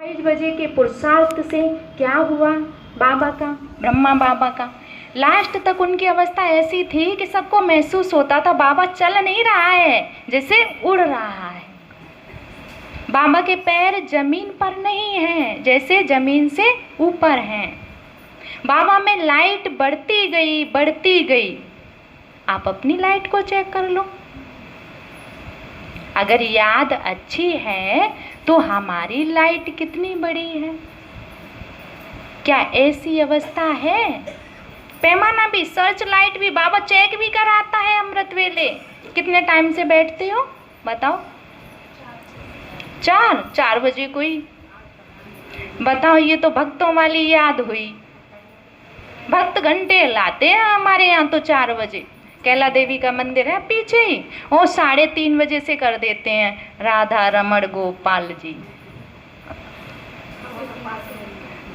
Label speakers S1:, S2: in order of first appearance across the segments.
S1: 5 बजे के पुरुषार्थ से क्या हुआ बाबा का, ब्रह्मा बाबा का, लास्ट तक उनकी अवस्था ऐसी थी कि सबको महसूस होता था बाबा चल नहीं रहा है, जैसे उड़ रहा है। बाबा के पैर जमीन पर नहीं हैं, जैसे जमीन से ऊपर हैं। बाबा में लाइट बढ़ती गई बढ़ती गई। आप अपनी लाइट को चेक कर लो। अगर याद अच्छी है तो हमारी लाइट कितनी बड़ी है। क्या ऐसी अवस्था है? पैमाना भी, सर्च लाइट भी बाबा चेक भी कराता है अमृत वेले। कितने टाइम से बैठते हो बताओ? 4 बजे कोई बताओ। ये तो भक्तों वाली याद हुई। भक्त घंटे लाते हैं हमारे यहाँ तो 4 बजे। कैला देवी का मंदिर है पीछे ही, वो 3:30 बजे से कर देते हैं राधा रमण गोपाल जी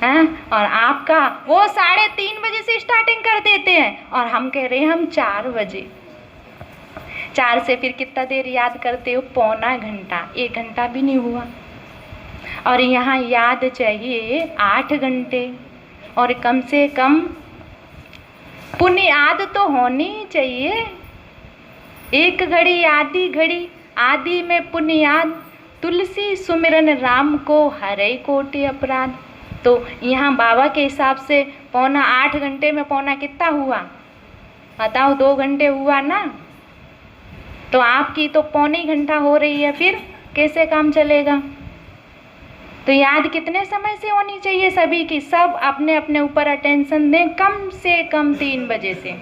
S1: हैं। और आपका वो 3:30 बजे से स्टार्टिंग कर देते हैं और हम कह रहे हैं हम 4 बजे। 4 से फिर कितना देर याद करते हो? पौना घंटा, 1 घंटा भी नहीं हुआ। और यहाँ याद चाहिए 8 घंटे। और कम से कम पुण्य याद तो होनी ही चाहिए। 1 घड़ी आधी घड़ी, आदि में पुण्य याद, तुलसी सुमिरन राम को हरै कोटि अपराध। तो यहाँ बाबा के हिसाब से पौना 8 घंटे में पौना कितना हुआ बताओ? 2 घंटे हुआ ना। तो आपकी तो पौनी घंटा हो रही है, फिर कैसे काम चलेगा? तो याद कितने समय से होनी चाहिए सभी की? सब अपने अपने ऊपर अटेंशन दें। कम से कम 3 बजे से,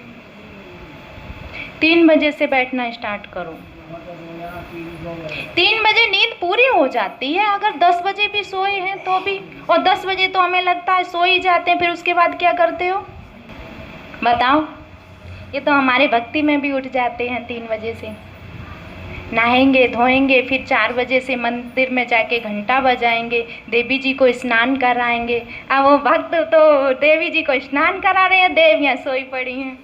S1: 3 बजे से बैठना स्टार्ट करो। 3 बजे नींद पूरी हो जाती है। अगर 10 बजे भी सोए हैं तो भी, और 10 बजे तो हमें लगता है सो ही जाते हैं, फिर उसके बाद क्या करते हो बताओ? ये तो हमारे भक्ति में भी उठ जाते हैं 3 बजे से। नहाएंगे धोएंगे, फिर 4 बजे से मंदिर में जाके घंटा बजाएंगे, देवी जी को स्नान कराएंगे। अब वो भक्त तो देवी जी को स्नान करा रहे हैं, देवियाँ सोई पड़ी हैं।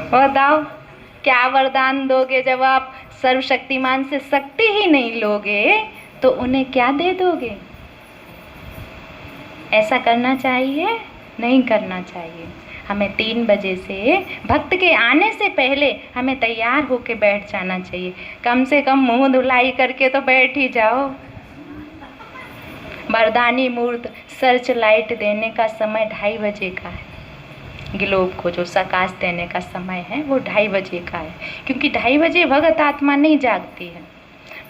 S1: बताओ क्या वरदान दोगे? जब आप सर्वशक्तिमान से शक्ति ही नहीं लोगे तो उन्हें क्या दे दोगे? ऐसा करना चाहिए? नहीं करना चाहिए। हमें 3 बजे से, भक्त के आने से पहले हमें तैयार होके बैठ जाना चाहिए। कम से कम मुंह धुलाई करके तो बैठ ही जाओ। वरदानी मूर्त सर्च लाइट देने का समय 2:30 बजे का है। ग्लोब को जो प्रकाश देने का समय है वो 2:30 बजे का है, क्योंकि 2:30 बजे भगत आत्मा नहीं जागती है।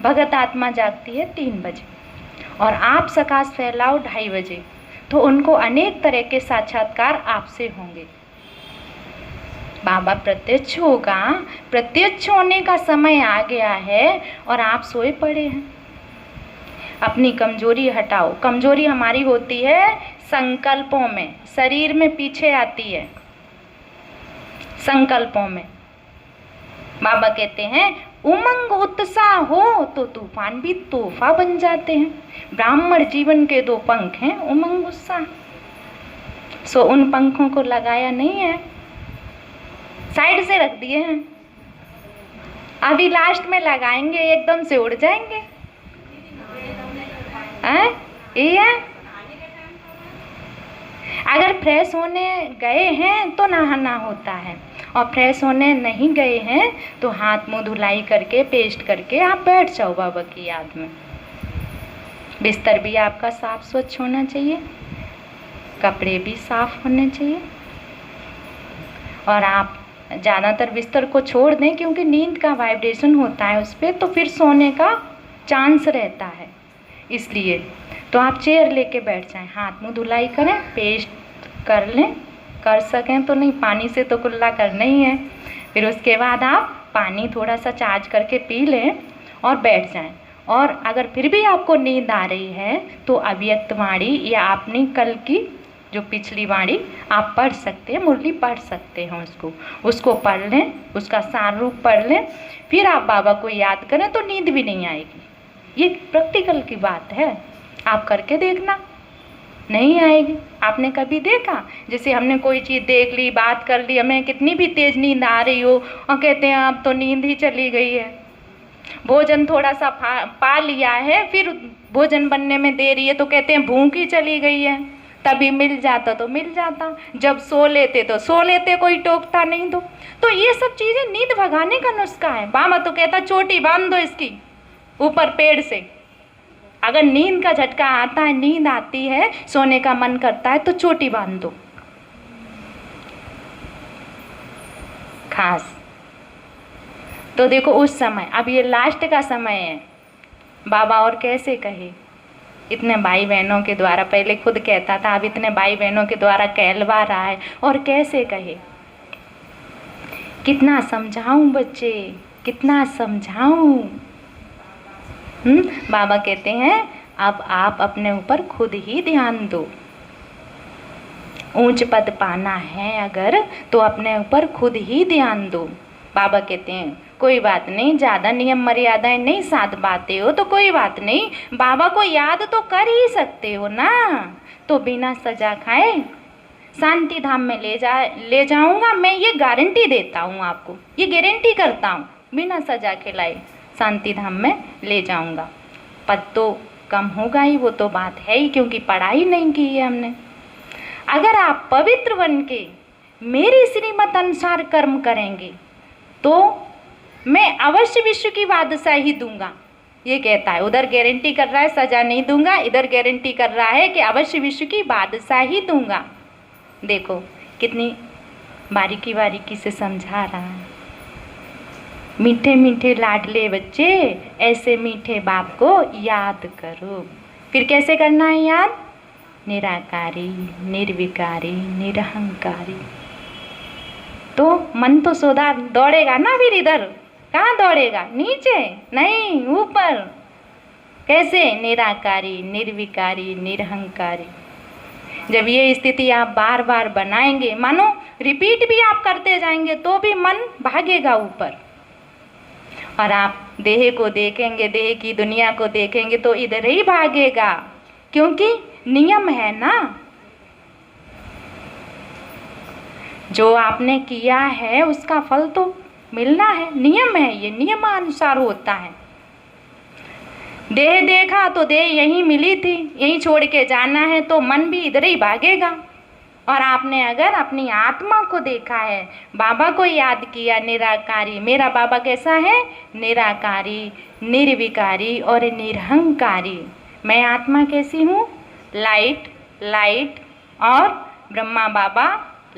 S1: भगत आत्मा जागती है 3 बजे। और आप प्रकाश फैलाओ 2:30 बजे, तो उनको अनेक तरह के साक्षात्कार आपसे होंगे। बाबा प्रत्यक्ष होगा, प्रत्यक्ष होने का समय आ गया है और आप सोए पड़े हैं। अपनी कमजोरी हटाओ। कमजोरी हमारी होती है संकल्पों में, शरीर में पीछे आती है संकल्पों में। बाबा कहते हैं उमंग उत्साह हो तो तूफान भी तोहफा बन जाते हैं। ब्राह्मण जीवन के 2 पंख हैं, उमंग उत्साह। सो उन पंखों को लगाया नहीं है, साइड से रख दिए हैं। अभी लास्ट में लगाएंगे, एकदम से उड़ जाएंगे। ये अगर फ्रेश होने गए हैं तो नहाना होता है, और फ्रेश होने नहीं गए हैं तो हाथ मुंह धुलाई करके, पेस्ट करके आप बैठ जाओ बाबा की याद में। बिस्तर भी आपका साफ स्वच्छ होना चाहिए, कपड़े भी साफ होने चाहिए। और आप ज़्यादातर बिस्तर को छोड़ दें, क्योंकि नींद का वाइब्रेशन होता है उस पर, तो फिर सोने का चांस रहता है। इसलिए तो आप चेयर लेके बैठ जाएं, हाथ मुंह धुलाई करें, पेस्ट कर लें, कर सकें तो नहीं, पानी से तो कुल्ला करना ही है। फिर उसके बाद आप पानी थोड़ा सा चार्ज करके पी लें और बैठ जाएं। और अगर फिर भी आपको नींद आ रही है तो अव्यक्त वाणी या आपने कल की जो पिछली वाणी आप पढ़ सकते हैं, मुरली पढ़ सकते हैं, उसको पढ़ लें, उसका सार रूप पढ़ लें। फिर आप बाबा को याद करें तो नींद भी नहीं आएगी। ये प्रैक्टिकल की बात है, आप करके देखना, नहीं आएगी। आपने कभी देखा? जैसे हमने कोई चीज़ देख ली, बात कर ली, हमें कितनी भी तेज़ नींद आ रही हो और कहते हैं अब तो नींद ही चली गई है, भोजन थोड़ा सा पा लिया है, फिर भोजन बनने में देरी है तो कहते हैं भूख ही चली गई है, तभी मिल जाता तो मिल जाता, जब सो लेते तो सो लेते, कोई टोकता नहीं तो ये सब चीज़ें नींद भगाने का नुस्खा है। बाबा तो कहता चोटी बांध दो इसकी ऊपर पेड़ से। अगर नींद का झटका आता है, नींद आती है, सोने का मन करता है तो चोटी बांध दो खास। तो देखो उस समय, अब ये लास्ट का समय है, बाबा और कैसे कहे, इतने भाई बहनों के द्वारा, पहले खुद कहता था, अब इतने भाई बहनों के द्वारा कहलवा रहा है, और कैसे कहे, कितना समझाऊं बच्चे, कितना समझाऊं। बाबा कहते हैं अब आप अपने ऊपर खुद ही ध्यान दो। ऊंच पद पाना है अगर तो अपने ऊपर खुद ही ध्यान दो। बाबा कहते हैं कोई बात नहीं, ज़्यादा नियम मर्यादाएं नहीं साध पाते हो तो कोई बात नहीं, बाबा को याद तो कर ही सकते हो ना, तो बिना सजा खाए शांति धाम में ले जाऊंगा। मैं ये गारंटी देता हूँ आपको, ये गारंटी करता हूँ, बिना सजा खिलाए शांति धाम में ले जाऊंगा। पद तो कम होगा ही, वो तो बात है ही, क्योंकि पढ़ाई नहीं की है हमने। अगर आप पवित्र बन के मेरी श्रीमत अनुसार कर्म करेंगे तो मैं अवश्य विश्व की बादशाही दूंगा, ये कहता है। उधर गारंटी कर रहा है सजा नहीं दूंगा, इधर गारंटी कर रहा है कि अवश्य विश्व की बादशाही दूंगा। देखो कितनी बारीकी बारीकी से समझा रहा है। मीठे मीठे लाडले बच्चे, ऐसे मीठे बाप को याद करो। फिर कैसे करना है याद? निराकारी, निर्विकारी, निरहंकारी। तो मन तो सौदा दौड़ेगा ना, फिर इधर कहाँ दौड़ेगा? नीचे नहीं, ऊपर। कैसे? निराकारी, निर्विकारी, निरहंकारी। जब ये स्थिति आप बार बार बनाएंगे, मानो रिपीट भी आप करते जाएंगे तो भी मन भागेगा ऊपर, और आप देह को देखेंगे, देह की दुनिया को देखेंगे तो इधर ही भागेगा, क्योंकि नियम है ना। जो आपने किया है उसका फल तो मिलना है, नियम है, ये नियमानुसार होता है। देह देखा तो देह यहीं मिली थी, यहीं छोड़ के जाना है, तो मन भी इधर ही भागेगा। और आपने अगर अपनी आत्मा को देखा है, बाबा को याद किया, निराकारी, मेरा बाबा कैसा है? निराकारी, निर्विकारी और निरहंकारी। मैं आत्मा कैसी हूँ? लाइट, लाइट, और ब्रह्मा बाबा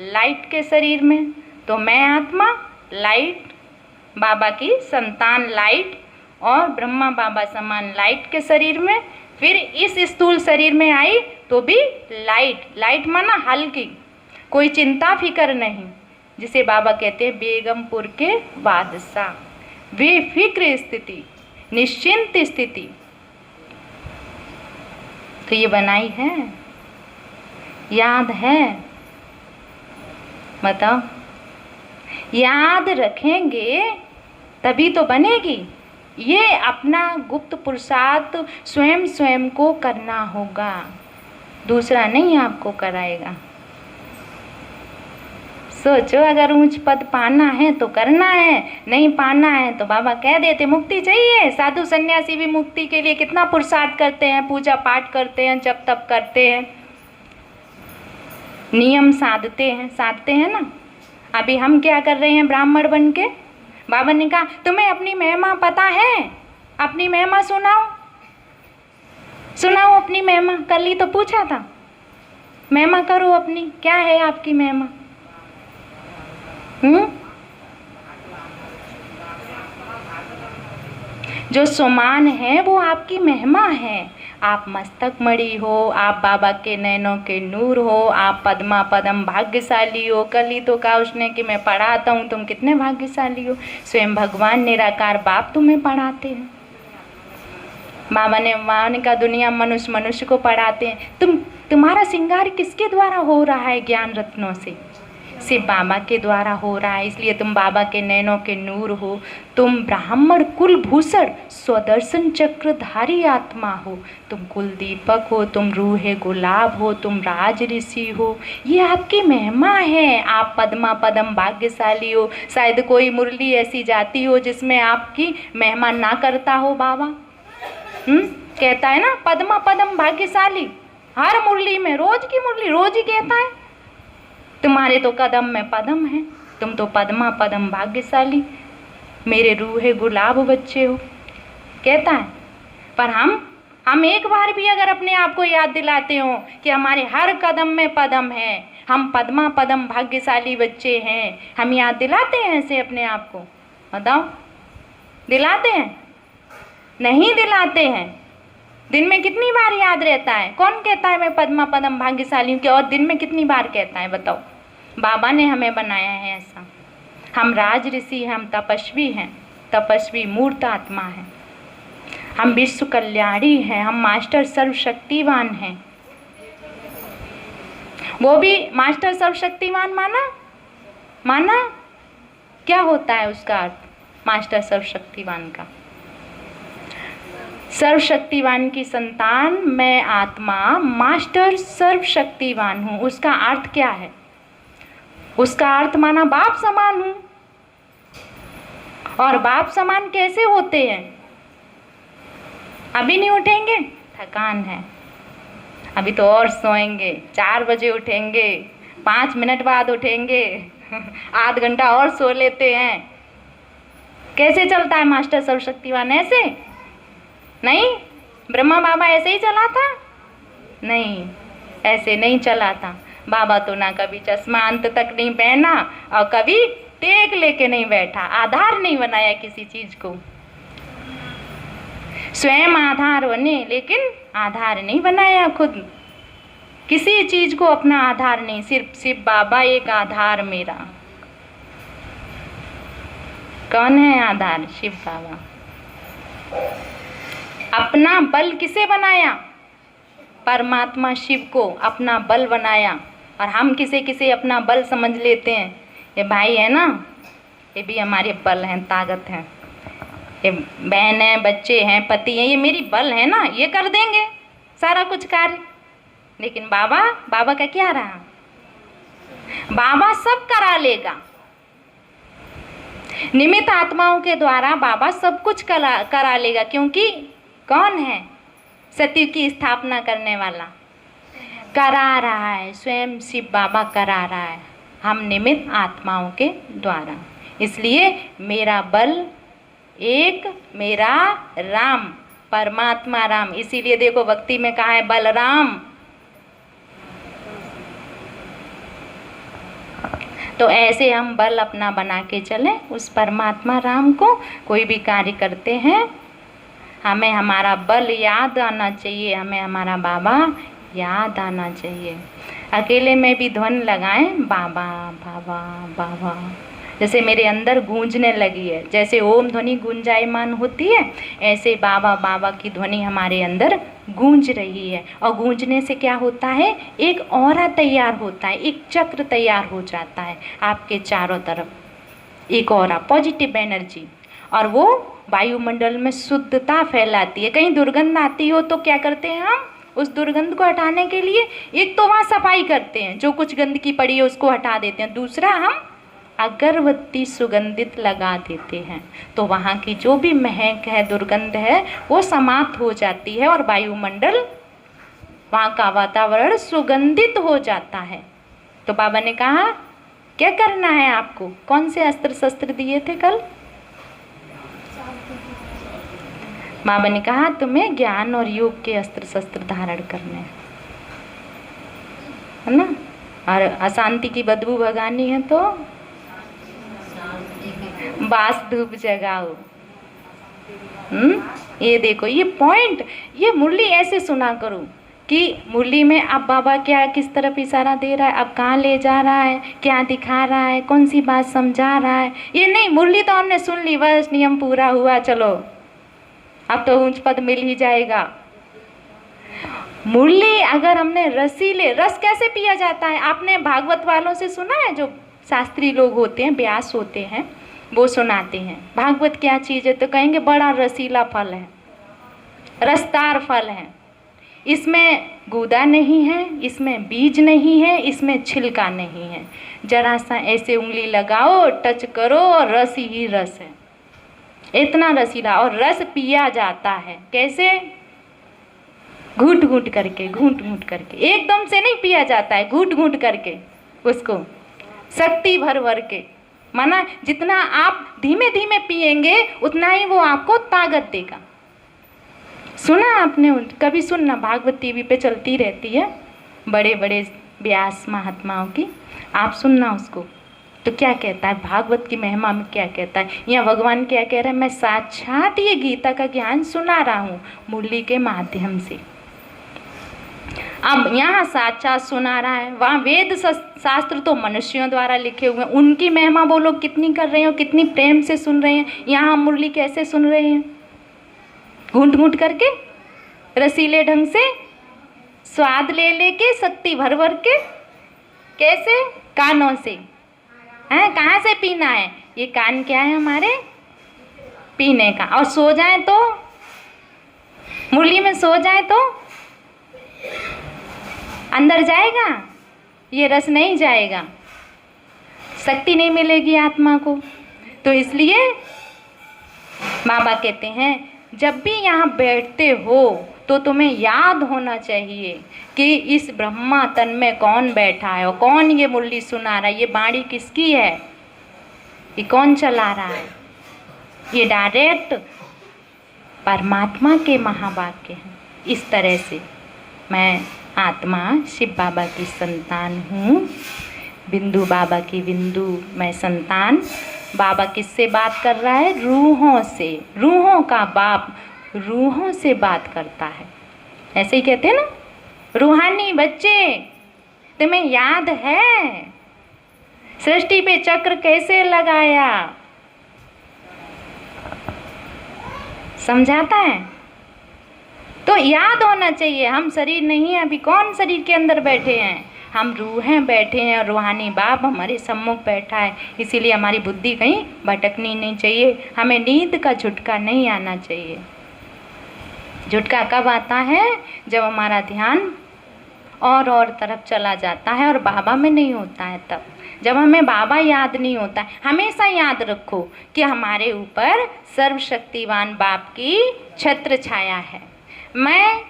S1: लाइट के शरीर में, तो मैं आत्मा लाइट, बाबा की संतान लाइट, और ब्रह्मा बाबा समान लाइट के शरीर में। फिर इस स्थूल शरीर में आई तो भी लाइट, लाइट माना हल्की, कोई चिंता फिकर नहीं, जिसे बाबा कहते हैं बेगमपुर के बादशाह, बेफिक्र स्थिति, निश्चिंत स्थिति। तो ये बनाई है, याद है? बताओ, याद रखेंगे तभी तो बनेगी। ये अपना गुप्त पुरुषार्थ स्वयं स्वयं को करना होगा, दूसरा नहीं आपको कराएगा। सोचो, अगर ऊंच पद पाना है तो करना है, नहीं पाना है तो बाबा कह देते मुक्ति चाहिए। साधु सन्यासी भी मुक्ति के लिए कितना पुरुषार्थ करते हैं, पूजा पाठ करते हैं, जप तप करते हैं, नियम साधते हैं ना। अभी हम क्या कर रहे हैं ब्राह्मण बन के? बाबा ने कहा तुम्हें अपनी महिमा पता है? अपनी महिमा सुनाओ, सुनाओ अपनी महिमा। कल ही तो पूछा था, महिमा करो अपनी, क्या है आपकी महिमा? जो सुमान है वो आपकी महिमा है। आप मस्तक मणि हो, आप बाबा के नैनों के नूर हो, आप पद्मा पदम भाग्यशाली हो। कल ही तो कहा उसने कि मैं पढ़ाता हूँ, तुम कितने भाग्यशाली हो, स्वयं भगवान निराकार बाप तुम्हें पढ़ाते हैं। बाबा ने मान का दुनिया मनुष्य मनुष्य को पढ़ाते हैं। तुम्हारा श्रृंगार किसके द्वारा हो रहा है? ज्ञान रत्नों से। सिर्फ बाबा के द्वारा हो रहा है, इसलिए तुम बाबा के नैनों के नूर हो। तुम ब्राह्मण कुल भूषण स्वदर्शन चक्रधारी आत्मा हो। तुम कुल दीपक हो, तुम रूहे गुलाब हो, तुम राज ऋषि हो। ये आपकी महिमा है। आप पद्मा पदम भाग्यशाली हो। शायद कोई मुरली ऐसी जाती हो जिसमें आपकी महिमा ना करता हो बाबा। कहता है ना पद्मा पदम भाग्यशाली, हर मुरली में, रोज की मुरली रोज ही कहता है तुम्हारे तो कदम में पदम है, तुम तो पद्मा पदम भाग्यशाली, मेरे रूहे गुलाब बच्चे हो, कहता है। पर हम एक बार भी अगर अपने आप को याद दिलाते हो कि हमारे हर कदम में पदम है, हम पद्मा पदम भाग्यशाली बच्चे हैं, हम याद दिलाते हैं ऐसे अपने आप को? बताओ, दिलाते हैं? नहीं दिलाते हैं। दिन में कितनी बार याद रहता है? कौन कहता है मैं पद्मा पदम भाग्यशाली हूँ? और दिन में कितनी बार कहता है? बताओ। बाबा ने हमें बनाया है ऐसा। हम राज ऋषि हैं, हम तपस्वी हैं, तपस्वी मूर्त आत्मा हैं, हम विश्व कल्याणी हैं, हम मास्टर सर्वशक्तिवान हैं। वो भी मास्टर सर्वशक्तिवान माना क्या होता है उसका अर्थ मास्टर सर्वशक्तिवान का? सर्वशक्तिवान की संतान मैं आत्मा मास्टर सर्वशक्तिवान हूँ। उसका अर्थ क्या है? उसका अर्थ माना बाप समान हूँ। और बाप समान कैसे होते हैं? अभी नहीं उठेंगे, थकान है, अभी तो और सोएंगे, 4 बजे उठेंगे, 5 मिनट बाद उठेंगे, आध घंटा और सो लेते हैं। कैसे चलता है मास्टर सर्वशक्तिवान? ऐसे नहीं। ब्रह्मा बाबा ऐसे ही चला था? नहीं, ऐसे नहीं चला था। बाबा तो ना कभी चश्मा अंत तक नहीं पहना और कभी टेक लेके नहीं बैठा, आधार नहीं बनाया किसी चीज को। स्वयं आधार बने लेकिन आधार नहीं बनाया खुद, किसी चीज को अपना आधार नहीं। सिर्फ बाबा एक आधार मेरा। कौन है आधार? शिव बाबा। अपना बल किसे बनाया? परमात्मा शिव को अपना बल बनाया। और हम किसे अपना बल समझ लेते हैं। ये भाई है ना, ये भी हमारे बल हैं, ताकत है। ये बहन है, बच्चे हैं, पति हैं, ये मेरी बल है ना, ये कर देंगे सारा कुछ कार्य। लेकिन बाबा का क्या रहा? बाबा सब करा लेगा। निमित्त आत्माओं के द्वारा बाबा सब कुछ करा लेगा, क्योंकि कौन है? सत्य की स्थापना करने वाला करा रहा है, स्वयं शिव बाबा करा रहा है, हम निमित्त आत्माओं के द्वारा। इसलिए मेरा बल एक, मेरा राम, परमात्मा राम। इसीलिए देखो भक्ति में कहा है बलराम। तो ऐसे हम बल अपना बना के चलें उस परमात्मा राम को। कोई भी कार्य करते हैं हमें हमारा बल याद आना चाहिए, हमें हमारा बाबा याद आना चाहिए। अकेले में भी ध्वन लगाएं, बाबा बाबा बाबा, जैसे मेरे अंदर गूंजने लगी है। जैसे ओम ध्वनि गुंजायमान होती है, ऐसे बाबा बाबा की ध्वनि हमारे अंदर गूंज रही है। और गूंजने से क्या होता है? एक ऑरा तैयार होता है, एक चक्र तैयार हो जाता है आपके चारों तरफ, एक ऑरा, पॉजिटिव एनर्जी। और वो वायुमंडल में शुद्धता फैलाती है। कहीं दुर्गंध आती हो तो क्या करते हैं हम? उस दुर्गंध को हटाने के लिए एक तो वहाँ सफाई करते हैं, जो कुछ गंदगी पड़ी है उसको हटा देते हैं। दूसरा, हम अगरबत्ती सुगंधित लगा देते हैं, तो वहाँ की जो भी महक है, दुर्गंध है, वो समाप्त हो जाती है और वायुमंडल, वहाँ का वातावरण सुगंधित हो जाता है। तो बाबा ने कहा क्या करना है आपको? कौन से अस्त्र शस्त्र दिए थे कल? बाबा ने कहा तुम्हें ज्ञान और योग के अस्त्र शस्त्र धारण करने हैं, है ना। और अशांति की बदबू भगानी है तो बास धूप जगाओ। ये देखो, ये पॉइंट, ये मुरली ऐसे सुना करो कि मुरली में अब बाबा क्या, किस तरफ इशारा दे रहा है, अब कहाँ ले जा रहा है, क्या दिखा रहा है, कौन सी बात समझा रहा है। ये नहीं, मुरली तो हमने सुन ली, बस नियम पूरा हुआ, चलो अब तो ऊंच पद मिल ही जाएगा। मुरली अगर हमने रसीले, रस कैसे पिया जाता है? आपने भागवत वालों से सुना है जो शास्त्री लोग होते हैं, व्यास होते हैं, वो सुनाते हैं भागवत क्या चीज़ है, तो कहेंगे बड़ा रसीला फल है, रसदार फल है, इसमें गूदा नहीं है, इसमें बीज नहीं है, इसमें छिलका नहीं है, जरा सा ऐसे उंगली लगाओ, टच करो और रस ही रस है, इतना रसीला। और रस पिया जाता है कैसे? घूट घूट करके, घूट घूट करके, एकदम से नहीं पिया जाता है, घूट घूट करके, उसको शक्ति भर भर के, माना जितना आप धीमे धीमे पिएंगे उतना ही वो आपको ताकत देगा। सुना आपने? कभी सुनना, भागवत टीवी पे चलती रहती है, बड़े बड़े व्यास महात्माओं की, आप सुनना उसको। तो क्या कहता है भागवत की महिमा में, क्या कहता है? यहाँ भगवान क्या कह रहे हैं? मैं साक्षात ये गीता का ज्ञान सुना रहा हूँ मुरली के माध्यम से। अब यहाँ साक्षात सुना रहा है, वहाँ वेद शास्त्र तो मनुष्यों द्वारा लिखे हुए हैं, उनकी महिमा वो लोग कितनी कर रहे हैं और कितनी प्रेम से सुन रहे हैं। यहाँ हम मुरली कैसे सुन रहे हैं? घूंट घूंट करके, रसीले ढंग से, स्वाद ले लेके, शक्ति भर भर के। कैसे? कानों से। हैं? कहाँ से पीना है? ये कान क्या है हमारे? पीने का। और सो जाए तो, मुरली में सो जाए तो अंदर जाएगा? ये रस नहीं जाएगा, शक्ति नहीं मिलेगी आत्मा को। तो इसलिए बाबा कहते हैं जब भी यहाँ बैठते हो तो तुम्हें याद होना चाहिए कि इस ब्रह्मा तन में कौन बैठा है और कौन ये मुरली सुना रहा है, ये बाणी किसकी है, ये कौन चला रहा है। ये डायरेक्ट परमात्मा के महावाक्य हैं। इस तरह से मैं आत्मा शिव बाबा की संतान हूँ, बिंदु बाबा की बिंदु मैं संतान। बाबा किससे बात कर रहा है? रूहों से। रूहों का बाप रूहों से बात करता है, ऐसे ही कहते हैं ना, रूहानी बच्चे। तुम्हें याद है सृष्टि पे चक्र कैसे लगाया? समझाता है तो याद होना चाहिए। हम शरीर नहीं है, अभी कौन शरीर के अंदर बैठे हैं, हम रूहें बैठे हैं और रूहानी बाप हमारे सम्मुख बैठा है। इसीलिए हमारी बुद्धि कहीं भटकनी नहीं चाहिए, हमें नींद का झटका नहीं आना चाहिए। झटका कब आता है? जब हमारा ध्यान और तरफ चला जाता है और बाबा में नहीं होता है, तब जब हमें बाबा याद नहीं होता है। हमेशा याद रखो कि हमारे ऊपर सर्वशक्तिवान बाप की छत्र छाया है। मैं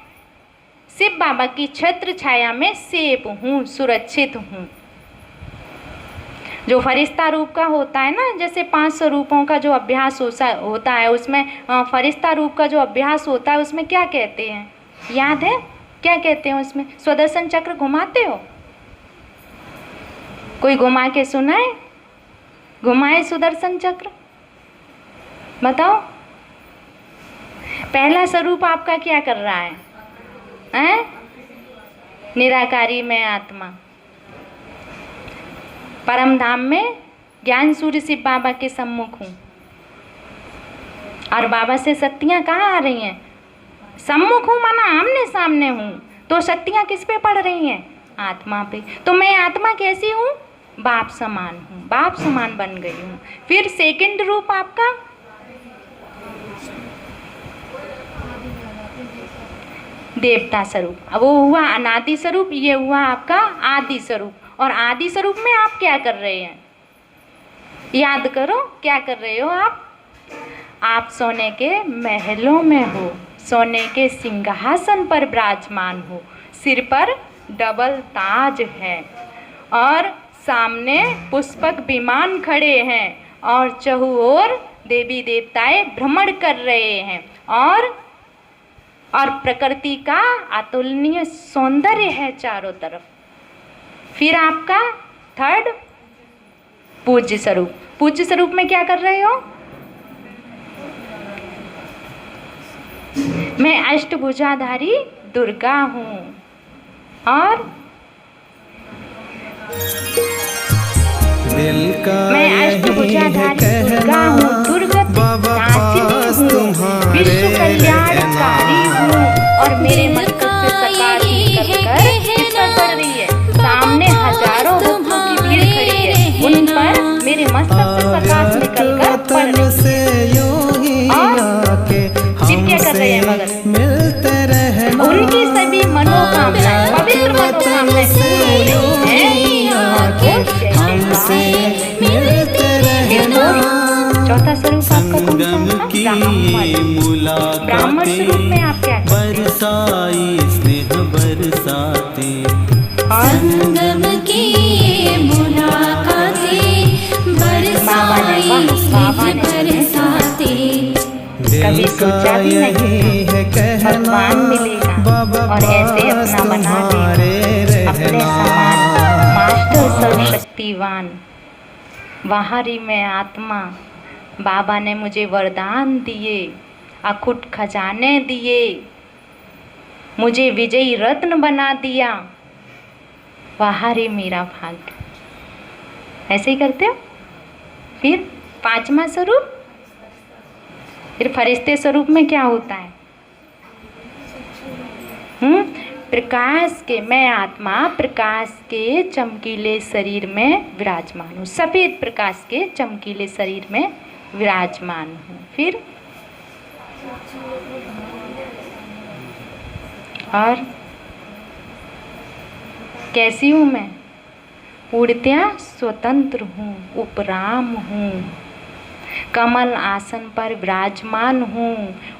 S1: शिव बाबा की छत्र छाया में सेफ हूँ, सुरक्षित हूँ। जो फरिश्ता रूप का होता है ना, जैसे 5 स्वरूपों का जो अभ्यास होता है, उसमें फरिश्ता रूप का जो अभ्यास होता है उसमें क्या कहते हैं? याद है क्या कहते हैं उसमें? स्वदर्शन चक्र घुमाते हो? कोई घुमा के सुनाए? घुमाए सुदर्शन चक्र? बताओ। पहला स्वरूप आपका क्या कर रहा है? हैं? निराकारी में आत्मा, परम धाम में ज्ञान सूर्य शिव बाबा के सम्मुख हूँ। और बाबा से शक्तियाँ कहाँ आ रही हैं? सम्मुख हूँ माना आमने सामने हूँ, तो शक्तियाँ किस पे पड़ रही हैं? आत्मा पे। तो मैं आत्मा कैसी हूँ? बाप समान हूँ, बाप समान बन गई हूँ। फिर सेकंड रूप आपका देवता स्वरूप, वो हुआ अनादि स्वरूप, ये हुआ आपका आदि स्वरूप। और आदि स्वरूप में आप क्या कर रहे हैं? याद करो, क्या कर रहे हो आप? आप सोने के महलों में हो, सोने के सिंहासन पर विराजमान हो, सिर पर डबल ताज है और सामने पुष्पक विमान खड़े हैं और चहुओर देवी देवताएं भ्रमण कर रहे हैं और प्रकृति का अतुलनीय सौंदर्य है चारों तरफ। फिर आपका थर्ड पूज्य स्वरूप। पूज्य स्वरूप में क्या कर रहे हो? मैं अष्टभुजाधारी दुर्गा हूँ और मैं अष्टभुजाधारी दुर्गा हूँ, दुर्गत नाशिनी हूँ, विश्व कल्याणकारी हूँ और मेरे मस्तक से सकार निकल कर फिसल पड़ रही है। सामने हजारों भक्तों की भीड़ खड़ी है, उनकी करेंगे।
S2: हमसे यूं ही आके
S1: फिर क्या कर रहे हैं मगर
S2: मिलते रहना,
S1: उनकी सभी मनोकामनाएं, पवित्र मनोकामनाएं पूरी हो रही हैं।
S2: हमसे मिलते रहना।
S1: चौथा स्वरूप आपका कौन सा था? ब्राह्मण। ब्राह्मण स्वरूप में आप क्या करते हैं?
S2: बरसाई स्नेह बरसाते,
S1: संगम की मुलाकातें बरसाई बरसाते। कभी सोचा भी नहीं भगवान मिलेगा और ऐसे अपना बना देगा अपने समान मास्टर सर्वशक्तिवान बाहरी में आत्मा। बाबा ने मुझे वरदान दिए, अखुट खजाने दिए, मुझे विजयी रत्न बना दिया। बाहरी मेरा भाग्य। ऐसे ही करते हो। फिर पांचवा स्वरूप, फिर फरिश्ते स्वरूप में क्या होता है? प्रकाश के, मैं आत्मा प्रकाश के चमकीले शरीर में विराजमान हूँ, सफेद प्रकाश के चमकीले शरीर में विराजमान हूँ। फिर और कैसी हूँ मैं? उड़त्या स्वतंत्र हूँ, उपराम हूँ, कमल आसन पर विराजमान हूँ।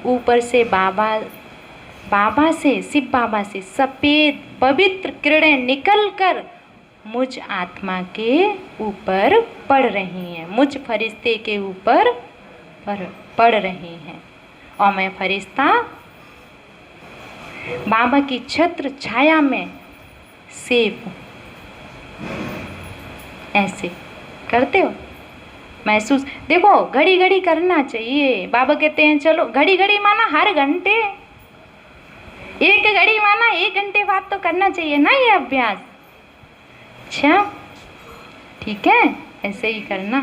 S1: ऊपर से बाबा से, शिव बाबा से सफ़ेद पवित्र किरणें निकलकर मुझ आत्मा के ऊपर पड़ रही हैं, मुझ फरिश्ते के ऊपर पड़ रही हैं। और मैं फरिश्ता बाबा की छत्र छाया में सेफ हूँ। ऐसे करते हो महसूस। देखो घड़ी घड़ी करना चाहिए। बाबा कहते हैं चलो घड़ी घड़ी माना हर घंटे, एक घड़ी माना 1 घंटे बाद तो करना चाहिए ना ये अभ्यास। अच्छा ठीक है, ऐसे ही करना।